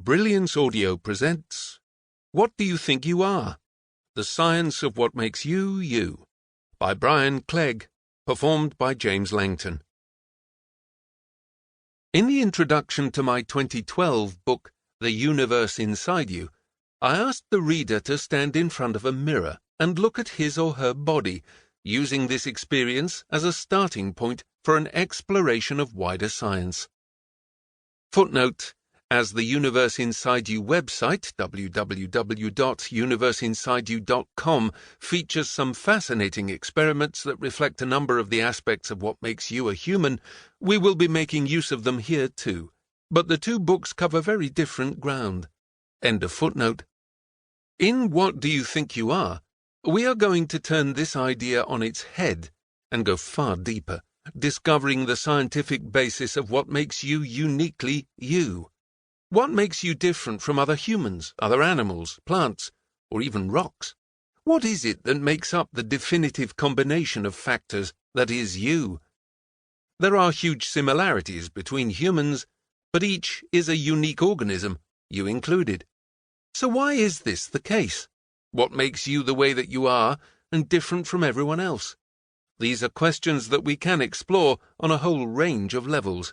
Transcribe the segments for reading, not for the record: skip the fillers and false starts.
Brilliance Audio presents What Do You Think You Are? The Science of What Makes You, You, by Brian Clegg, performed by James Langton. In the introduction to my 2012 book, The Universe Inside You, I asked the reader to stand in front of a mirror and look at his or her body, using this experience as a starting point for an exploration of wider science. Footnote: as the Universe Inside You website, www.universeinsideyou.com, features some fascinating experiments that reflect a number of the aspects of what makes you a human, we will be making use of them here too. But the two books cover very different ground. End of footnote. In What Do You Think You Are? We are going to turn this idea on its head and go far deeper, discovering the scientific basis of what makes you uniquely you. What makes you different from other humans, other animals, plants, or even rocks? What is it that makes up the definitive combination of factors that is you? There are huge similarities between humans, but each is a unique organism, you included. So why is this the case? What makes you the way that you are and different from everyone else? These are questions that we can explore on a whole range of levels.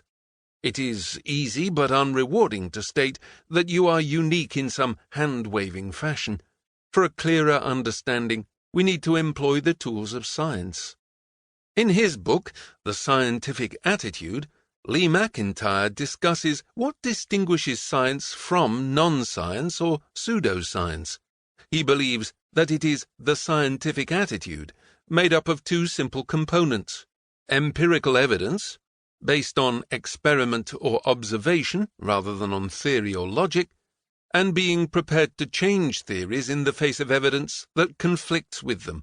It is easy but unrewarding to state that you are unique in some hand-waving fashion. For a clearer understanding, we need to employ the tools of science. In his book, The Scientific Attitude, Lee McIntyre discusses what distinguishes science from non-science or pseudoscience. He believes that it is the scientific attitude, made up of two simple components: empirical evidence, based on experiment or observation rather than on theory or logic, and being prepared to change theories in the face of evidence that conflicts with them.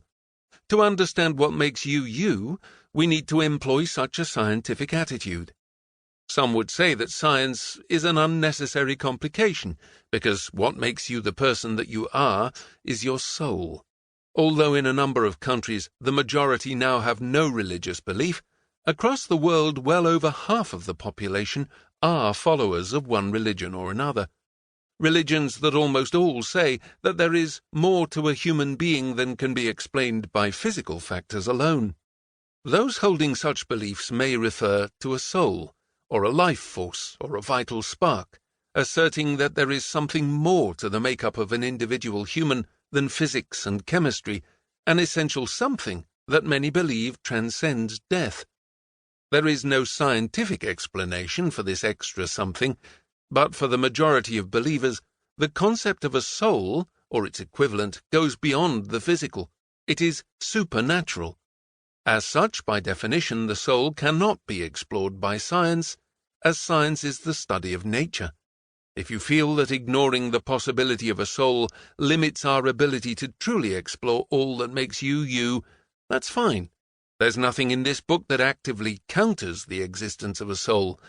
To understand what makes you you, we need to employ such a scientific attitude. Some would say that science is an unnecessary complication, because what makes you the person that you are is your soul. Although in a number of countries the majority now have no religious belief, across the world well over half of the population are followers of one religion or another. Religions that almost all say that there is more to a human being than can be explained by physical factors alone. Those holding such beliefs may refer to a soul, or a life force, or a vital spark, asserting that there is something more to the makeup of an individual human than physics and chemistry, an essential something that many believe transcends death. There is no scientific explanation for this extra something, but for the majority of believers, the concept of a soul, or its equivalent, goes beyond the physical. It is supernatural. As such, by definition, the soul cannot be explored by science, as science is the study of nature. If you feel that ignoring the possibility of a soul limits our ability to truly explore all that makes you you, that's fine. There's nothing in this book that actively counters the existence of a soul,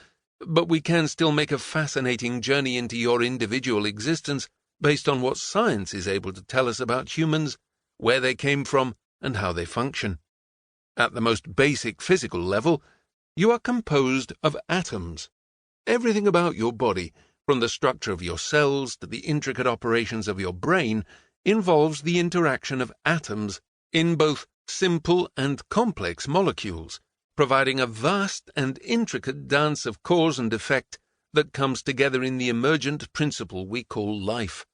but we can still make a fascinating journey into your individual existence based on what science is able to tell us about humans, where they came from, and how they function. At the most basic physical level, you are composed of atoms. Everything about your body, from the structure of your cells to the intricate operations of your brain, involves the interaction of atoms in both simple and complex molecules, providing a vast and intricate dance of cause and effect that comes together in the emergent principle we call life.